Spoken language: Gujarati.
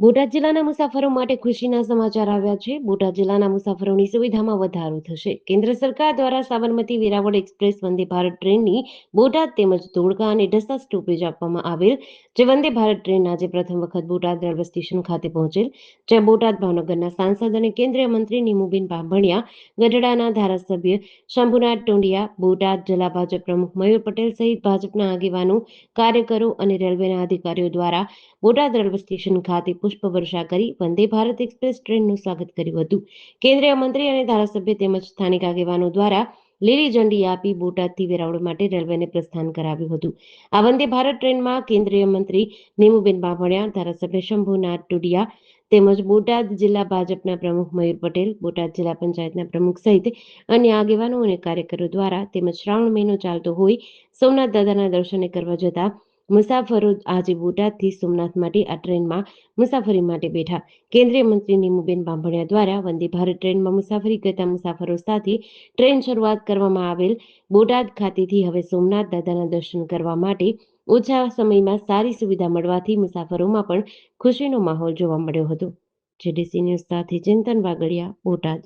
બોટાદ જિલ્લાના મુસાફરો માટે ખુશીના સમાચાર આવ્યા છે. બોટાદ જિલ્લાના મુસાફરોની સુવિધામાં વધારો થશે. કેન્દ્ર સરકાર દ્વારા સાબરમતી વેરાવળ એક્સપ્રેસ વંદે ભારત ટ્રેનની બોટાદ તેમજ ધોળકા અને ઢસા સ્ટોપેજ આપવામાં આવેલ, જે વંદે ભારત ટ્રેન આજે પ્રથમ વખત બોટાદ રેલવે સ્ટેશન ખાતે પહોંચેલ, જ્યાં બોટાદ ભાવનગરના સાંસદ અને કેન્દ્રીય મંત્રી નીમુબેન બાંભણિયા, ગઢડાના ધારાસભ્ય શંભુનાથ ટુંડિયા, બોટાદ જિલ્લા ભાજપ પ્રમુખ મયુર પટેલ સહિત ભાજપના આગેવાનો, કાર્યકરો અને રેલવેના અધિકારીઓ દ્વારા બોટાદ રેલવે સ્ટેશન ખાતે પુષ્પવર્ષા કરી વંદે ભારત એક્સપ્રેસ ટ્રેનનું સ્વાગત કર્યું હતું. કેન્દ્રીય મંત્રી અને ધારાસભ્ય તેમજ સ્થાનિક આગેવાનો દ્વારા લીલી ઝંડી આપી બોટાદથી વેરાવળ માટે રેલવેને પ્રસ્થાન કરાવ્યું હતું. આ વંદે ભારત ટ્રેનમાં કેન્દ્રીય મંત્રી નીમુબેન બાંભણિયા, ધારાસભ્ય શંભુનાથ ટુડિયા તેમજ બોટાદ જિલ્લા ભાજપના પ્રમુખ મયુર પટેલ, બોટાદ જિલ્લા પંચાયતના પ્રમુખ સહિત અન્ય આગેવાનો અને કાર્યકરો દ્વારા તેમજ શ્રાવણ મહિનો ચાલતો હોય સોમનાથ દાદાના દર્શને કરવા જતા મુસાફરો આજે બોટાદથી સોમનાથ માટે આ ટ્રેનમાં મુસાફરી માટે બેઠા. કેન્દ્રીય મંત્રી નીમુબેન બાંભણિયા દ્વારા વંદે ભારત ટ્રેનમાં મુસાફરી કરતા મુસાફરો સાથે ટ્રેન શરૂઆત કરવામાં આવેલ બોટાદ ખાતેથી હવે સોમનાથ દાદાના દર્શન કરવા માટે ઓછા સમયમાં સારી સુવિધા મળવાથી મુસાફરોમાં પણ ખુશીનો માહોલ જોવા મળ્યો હતો. જેડીસી ન્યૂઝ સાથે ચિંતન વાગડિયા, બોટાદ.